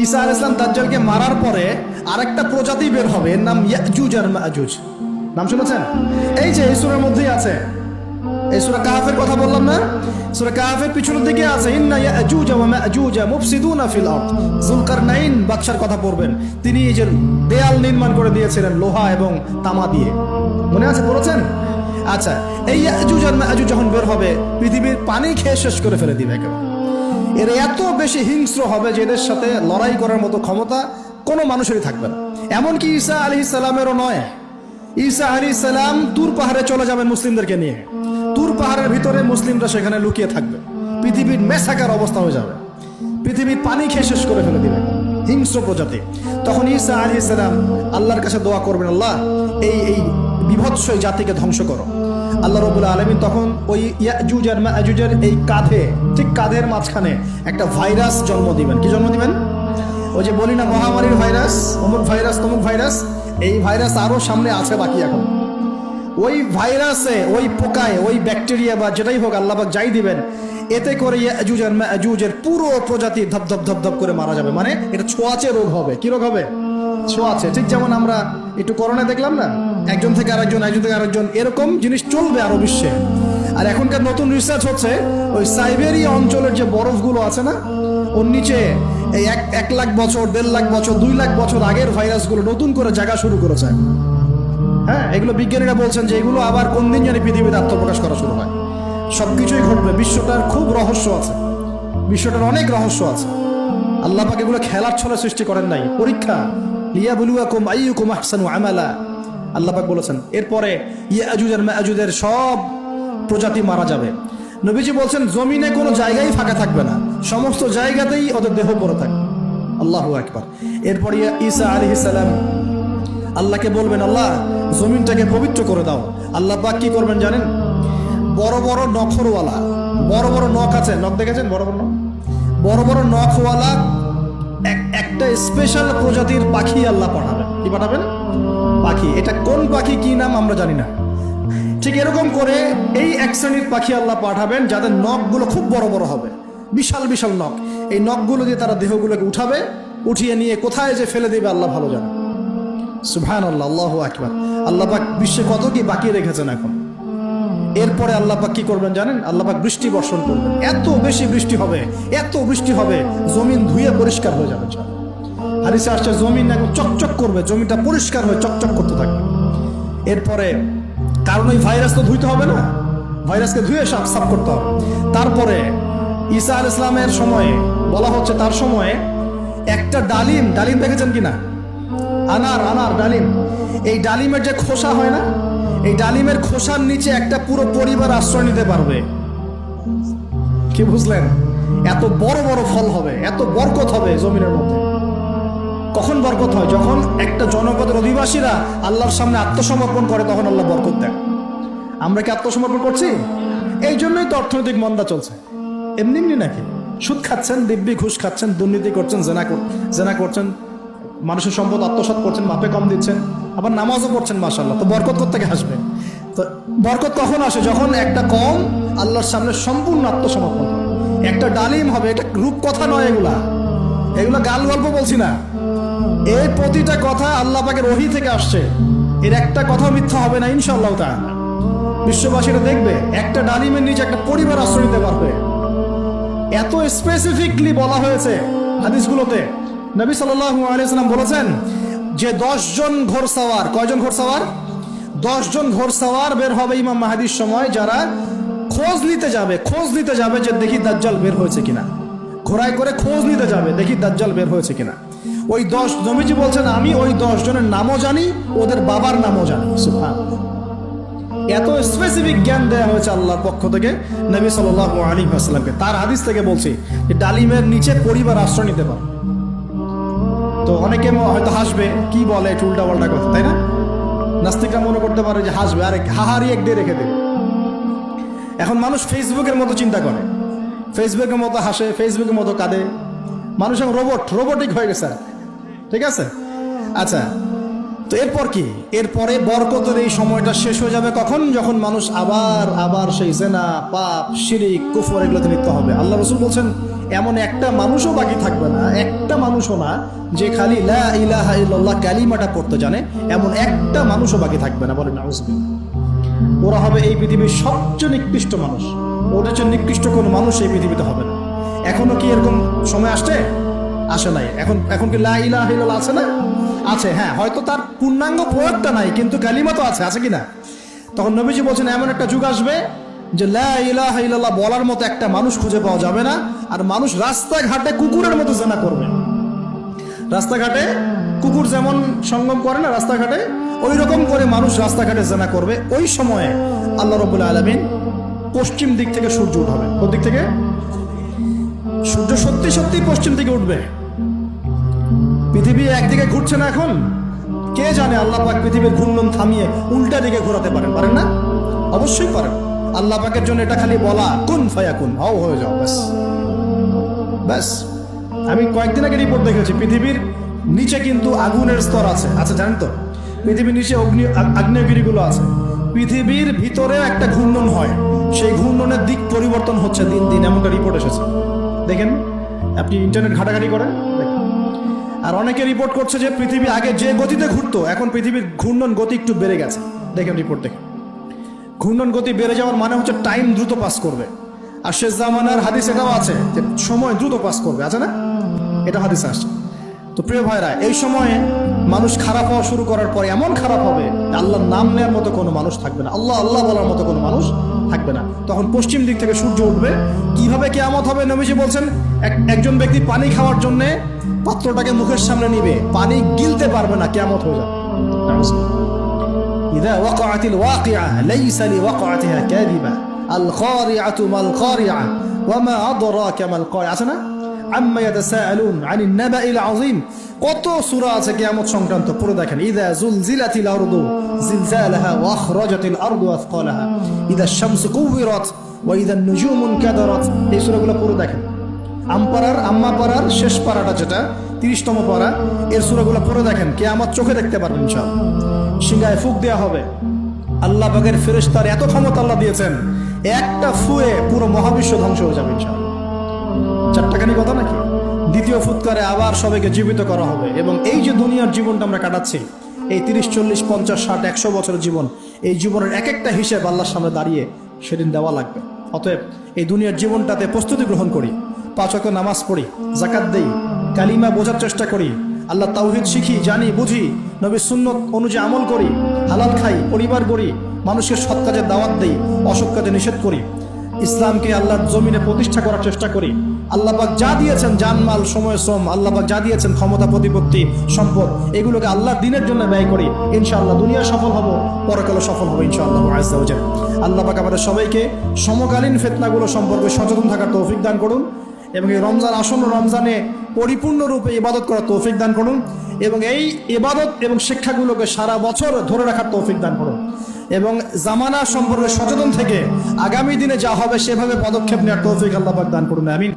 ঈসা আলাইহিস সালাম দাজ্জালকে মারার পরে আরেকটা প্রজাতি বের হবে, এর নাম ইয়াজুজ আর মাজুজ। নাম শুনেছেন? এই যে এই সূরার মধ্যেই আছে, এই সূরা কাহফের কথা বললাম না, সূরা কাহফের পিছনের দিকে আছে ইন্না ইয়াজুজ ওয়া মাজুজ মুফসিদুনা ফিল আরদ। যুলকারনাইন বাদশার কথা পড়বেন, তিনি এই যে দেয়াল নির্মাণ করে দিয়েছিলেন লোহা এবং তামা দিয়ে, মনে আছে পড়েছেন? আচ্ছা, এই ইয়াজুজ আর মাজুজ যখন বের হবে পৃথিবীর পানি খেয়ে শেষ করে ফেলে দিবে একেবারে। এর এত বেশি হিংস্র হবে যে এদের সাথে লড়াই করার মতো ক্ষমতা কোনো মানুষেরই থাকবে না। এমনকি ঈসা আলাইহিস সালামেরও নয়। ঈসা আলাইহিস সালাম তুর পাহাড়ে চলে যাবেন মুসলিমদেরকে নিয়ে, তুর পাহাড়ের ভিতরে মুসলিমরা সেখানে লুকিয়ে থাকবে, পৃথিবীর মেসাকার অবস্থা হয়ে যাবে, পৃথিবীর পানি খেয়ে শেষ করে ফেলে দিবে হিংস্র প্রজাতি। তখন ঈসা আলাইহিস সালাম আল্লাহর কাছে দোয়া করবেন, আল্লাহ এই বিভৎস এই জাতিকে ধ্বংস করো। আল্লাহ রাব্বুল আলামিন তখন ওই ইয়াজুজ আর মাজুজের এই কাঁধে, ঠিক কাঁধের মাঝখানে একটা ভাইরাস জন্ম দিবেন। কি জন্ম দিবেন? ওই যে বলি না মহামারীর ভাইরাস, অমুক ভাইরাস তমুক ভাইরাস, এই ভাইরাস আরো সামনে আছে বাকি এখন। ওই ভাইরাসে, ওই পোকায়, ওই ব্যাকটেরিয়া বা যেটাই হোক আল্লাহ পাক যাই দিবেন, এতে করে ইয়াজুজ আর মাজুজের পুরো প্রজাতি ধপ ধপ ধপ ধপ করে মারা যাবে। মানে এটা ছোঁয়াচে রোগ হবে। কি রোগ হবে? ছোঁয়াচে। ঠিক যেমন আমরা একটু করোনা দেখলাম না, একজন থেকে আরেকজন, একজন থেকে আরেকজন, এরকম জিনিস চলবে আরো বিশ্বে। আর এখনকার নতুন রিসার্চ হচ্ছে ওই সাইবেরিয়া অঞ্চলের যে বরফগুলো আছে না, ওর নিচে এই 1 লাখ বছর, 1.5 লাখ বছর, 2 লাখ বছর আগের ভাইরাসগুলো নতুন করে জায়গা শুরু করেছে। হ্যাঁ, এগুলো বিজ্ঞানীরা বলছেন যে এগুলো আবার কোন দিন জানি পৃথিবীতে আত্মপ্রকাশ করা শুরু হয়। সবকিছুই ঘটবে। বিশ্বটার খুব রহস্য আছে, বিশ্বটার অনেক রহস্য আছে। আল্লাহ পাক এগুলো খেলার ছলে সৃষ্টি করেন নাই, পরীক্ষা। লিয়াবলুয়াকুম আইয়ুকুম আহসানু আমালা, আল্লাহ পাক বলেছেন। এরপরে ইয়াজুজ আর মাজুজের সব প্রজাতি মারা যাবে। নবীজি বলছেন জমিনে কোনো জায়গায় ফাঁকা থাকবে না, সমস্ত জায়গাতেই ওদের দেহ পড়ে থাকবে। আল্লাহু আকবার। এরপরে ঈসা আলাইহিস সালাম আল্লাহকে বলবেন, আল্লাহ জমিনটাকে পবিত্র করে দাও। আল্লাহ পাক কি করবেন জানেন? বড় বড় নখরওয়ালা, বড় বড় নখ আছে, নখ দেখেছেন? বড় বড় নখ, বড় বড় নখওয়ালা একটা স্পেশাল প্রজাতির পাখি আল্লাহ পাঠাবেন। কি পাঠাবেন? পাখি। এটা কোন পাখি, কি নাম আমরা জানি না। ঠিক এরকম করে এই এক শ্রেণীর পাখি আল্লাহ পাঠাবেন যাদের নখগুলো খুব বড় বড় হবে, বিশাল বিশাল নখ। এই নখগুলো দিয়ে তারা দেহগুলোকে উঠাবে, উঠিয়ে নিয়ে কোথায় যে ফেলে দেবে আল্লাহ ভালো জানে। সুবহানাল্লাহ, আল্লাহু আকবার। আল্লাহ পাক বিশ্বে কত কি বাকি রেখেছেন এখন। এরপরে আল্লাহ পাক কি করবেন জানেন? আল্লাহ পাক বৃষ্টি বর্ষণ করবেন। এত বেশি বৃষ্টি হবে, এত বৃষ্টি হবে, জমিন ধুয়ে পরিষ্কার হয়ে যাবে। হাদিসে আসছে জমিন একদম চকচক করবে, জমিটা পরিষ্কার হয়ে চকচক করতে থাকবে। এরপরে কারণ ওই ভাইরাস তো ধুইতে হবে না, ভাইরাসকে ধুয়ে সাফ করতে হবে। তারপরে ঈসা আলাইহিস সালামের সময়ে বলা হচ্ছে, তার সময়ে একটা ডালিম, ডালিম দেখেছেন কিনা? আনার ডালিম, এই ডালিমের যে খোসা হয় না, এই ডালিমের খোসার নিচে একটা পুরো পরিবার আশ্রয় নিতে পারবে। কি বুঝলেন? এত বড় বড় ফল হবে, এত বরকত হবে জমিনের মধ্যে। কখন বরকত হয়? যখন একটা জনপদের অধিবাসীরা আল্লাহর সামনে আত্মসমর্পণ করে, তখন আল্লাহ বরকত দেয়। আমরা কি আত্মসমর্পণ করছি? এই জন্যই তো অর্থনৈতিক মন্দা চলছে। এমনি এমনি নাকি? সুদ খাচ্ছেন, দিব্যি ঘুষ খাচ্ছেন, দুর্নীতি করছেন, জেনা করছেন, মানুষের সম্পদ আত্মসাৎ করছেন, মাপে কম দিচ্ছেন, আবার নামাজও পড়ছেন, মাশাআল্লাহ। তো বরকত কোত্থেকে আসবে? তো বরকত কখন আসে? যখন একটা কম আল্লাহর সামনে সম্পূর্ণ আত্মসমর্পণ করে। একটা ডালিম হবে, এটা রূপকথা নয়, এগুলা গাল গল্প বলছি না। এই প্রতিটা কথা আল্লাহ পাকের ওহী থেকে আসছে, এর একটা কথা মিথ্যা হবে না ইনশাআল্লাহ তাআলা। বিশ্ববাসীরা দেখবে একটা ডালিমের নিচে একটা পরিবার আশ্রয় নিতে পারবে। এত স্পেসিফিকলি বলা হয়েছে হাদিসগুলোতে। নবী সাল্লাল্লাহু আলাইহি ওয়াসাল্লাম বলেছেন যে 10 জন ঘোড়সওয়ার, কয়জন ঘোড়সওয়ার? 10 জন ঘোড়সওয়ার বের হবে ইমাম মাহদীর সময়, যারা খোঁজ নিতে যাবে যে দেখি দাজ্জাল বের হয়েছে কিনা। ঘোড়ায় করে খোঁজ নিতে যাবে, দেখি দাজ্জাল বের হয়েছে কিনা। ওই 10, নবীজি বলছেন আমি ওই 10 জনের নামও জানি, ওদের বাবার নামও জানি। সুবহানাল্লাহ, এত স্পেসিফিক জ্ঞান দেওয়া হয়েছে আল্লাহর পক্ষ থেকে নবী সাল্লাল্লাহু আলাইহি ওয়াসাল্লামকে। তার হাদিস থেকে বলছি যে ডালিমের নিচে পরিবার আশ্রয় নিতে পারে। তো অনেকে হয়তো হাসবে, কি বলে একটু উল্টা পাল্টা কথা, তাই না? নাস্তিকরা মনে করতে পারে যে হাসবে, আরে হাহারি এক দিয়ে রেখে দেবে। এখন মানুষ ফেসবুকের মতো চিন্তা করে, ফেসবুকের মতো হাসে, ফেসবুকের মতো কাঁদে। মানুষ এখন রোবটিক হয়ে গেছে। ঠিক আছে? আচ্ছা, তো এরপর কি? এরপরে বরকতের এই সময়টা শেষ হয়ে যাবে কখন? যখন মানুষ আবার আবার সেই জেনা, পাপ, শিরিক, কুফর এগুলোতে লিপ্ত হবে। আল্লাহ রাসূল বলছেন এমন একটা মানুষও বাকি থাকবে না, একটা মানুষও না যে খালি লা ইলাহা ইল্লাল্লাহ কালিমাটা পড়তে জানে, এমন একটা মানুষও বাকি থাকবে না। বলেন নাউযুবিল্লাহ। ওরা হবে এই পৃথিবীর সবচেয়ে নিকৃষ্ট মানুষ। ওদের চেয়ে নিকৃষ্ট কোনো মানুষ এই পৃথিবীতে হবে না। এখনো কি এরকম সময় আসছে? আসে নাই। এখন কি লা ইলাহা ইল্লাল্লাহ আছে না? আছে, হ্যাঁ, হয়তো তার পূর্ণাঙ্গ প্রয়োগটা নাই, কিন্তু কালিমা তো আছে কি না? তখন নবীজি বলছেন এমন একটা যুগ আসবে যে লা ইলাহা ইল্লাল্লাহ বলার মতো একটা মানুষ খুঁজে পাওয়া যাবে না, আর মানুষ রাস্তাঘাটে কুকুরের মতো জেনা করবে। রাস্তাঘাটে কুকুর যেমন সঙ্গম করে না রাস্তাঘাটে, ওই রকম করে মানুষ রাস্তাঘাটে জেনা করবে। ওই সময়ে আল্লাহ রাব্বুল আলামিন পশ্চিম দিক থেকে সূর্য উঠাবে। কোন দিক থেকে? সূর্য সত্যি সত্যি পশ্চিম দিকে উঠবে। পৃথিবী একদিকে ঘুরছে না এখন, কে জানে আল্লাহ পাক পৃথিবীর ঘূর্ণন থামিয়ে উল্টা দিকে ঘোরাতে পারেন না? অবশ্যই পারেন। আল্লাহ পাকের জন্য এটা খালি বলা, কুন ফায়াকুন, হও হয়ে যাও, ব্যাস ব্যাস। আমি কয়েকদিন আগে রিপোর্ট দেখেছি, পৃথিবীর নিচে কিন্তু আগুনের স্তর আছে, জানেন তো? পৃথিবীর নিচে আগ্নেয়গিরিগুলো আছে। পৃথিবীর ভিতরে একটা ঘূর্ণন হয়, সেই ঘূর্ণনের দিক পরিবর্তন হচ্ছে দিন দিন, এমনটা রিপোর্ট এসেছে। দেখেন, আপনি ইন্টারনেট ঘাটাঘাটি করেন, দেখেন। আর অনেকে রিপোর্ট করছে যে পৃথিবী আগে যে গতিতে ঘুরতো, এখন পৃথিবীর ঘূর্ণন গতি একটু বেড়ে গেছে। দেখেন রিপোর্ট, দেখেন। ঘূর্ণন গতি বেড়ে যাওয়ার মানে হচ্ছে টাইম দ্রুত পাস করবে। আর শেষ জামানার হাদিস এটাও আছে যে সময় দ্রুত পাস করবে, আছে না? এটা হাদিসে আসছে। তো প্রিয় ভাইরা, এই সময়ে মানুষ খারাপ হওয়া শুরু করার পরে এমন খারাপ হবে, আল্লাহর নাম নেওয়ার মতো কোনো মানুষ থাকবে না, আল্লাহ আল্লাহ বলার মতো কোনো মানুষ থাকবে না। তখন পশ্চিম দিক থেকে সূর্য উঠবে। কিভাবে কিয়ামত হবে? নবীজি বলছেন একজন ব্যক্তি পানি খাওয়ার জন্য পাত্রটাকে মুখের সামনে নিবে, পানি গিলতে পারবে না, কিয়ামত হয়ে যাবে। ইযা ওয়াকাআতিল ওয়াকিআ লাইসা লিওয়াকাআতিহা কাযিবা আল খারিআতু মাল খারিআ ওয়া মা আদরাকা মাল খারিআ। আছে না? আম্মা ইয়াতাসাআলুন আনিন নাবাইল আযীম। কত সূরা আছে কিয়ামত সংক্রান্ত, পড়ে দেখেন। ইযা যুলজিলাতিল আরদু জিলজালাহা ওয়া আখরাজাতিল আরদু আথকালাহা ইযা আশ-শামসু কুওয়িরাত ওয়া ইযা আন-নুজুমু ইনকাদারাত। এই সূরাগুলো পড়ে দেখেন। আম্মা পারার শেষ পারাটা, যেটা 30তম পারা, এর সূরাগুলো পড়ে দেখেন। কিয়ামত চোখে দেখতে পারবেন ইনশাআল্লাহ। সিংহায় ফুঁক দেওয়া হবে। আল্লাহ পাকের ফেরেশতার এত ক্ষমতা আল্লাহ দিয়েছেন, একটা ফুয়ে পুরো মহাবিশ্ব ধ্বংস হয়ে যাবে ইনশাআল্লাহ। চারটাখানি কথা নাকি? দ্বিতীয় ফুৎকারে আবার সবাইকে জীবিত করা হবে। এবং এই যে দুনিয়ার জীবনটা আমরা কাটাচ্ছি, এই 30, 40, 50, 60, 100 বছরের জীবন, এই জীবনের এক একটা হিসেব আল্লাহর সামনে দাঁড়িয়ে সেদিন দেওয়া লাগবে। অতএব এই দুনিয়ার জীবনটাতে প্রস্তুতি গ্রহণ করি, 5 ওয়াক্ত নামাজ পড়ি, যাকাত দেই, কালিমা বোঝার চেষ্টা করি, আল্লাহ তাওহীদ শিখি, জানি, বুঝি, নবীর সুন্নত অনুযায়ী আমল করি, হালাল খাই, পরিবার গড়ি, মানুষকে সৎ কাজে দাওয়াত দেই, অসৎ কাজে নিষেধ করি, ইসলামকে আল্লাহর জমিনে প্রতিষ্ঠা করার চেষ্টা করি। আল্লাহ পাক যা দিয়েছেন, জানমাল, সময়, শ্রম, আল্লাহ পাক যা দিয়েছেন, ক্ষমতা, প্রতিপত্তি, সম্পদ, এগুলোকে আল্লাহর দ্বীনের জন্য ব্যয় করি। ইনশাআল্লাহ দুনিয়া সফল হব, পরকালে সফল হব ইনশাআল্লাহ আযজা ওয়া জাল্লা। আল্লাহ পাক আমাদের সবাইকে সমকালীন ফিতনাগুলো সম্পর্কে সচেতন থাকার তৌফিক দান করুন, এবং এই রমজান, আসন্ন রমজানে পরিপূর্ণরূপে ইবাদত করার তৌফিক দান করুন, এবং এই ইবাদত এবং শিক্ষাগুলোকে সারা বছর ধরে রাখার তৌফিক দান করুন, এবং জামানা সম্পর্কে সচেতন থেকে আগামী দিনে যা হবে সেভাবে পদক্ষেপ নেওয়ার তৌফিক আল্লাহ পাক দান করুন। আমিন।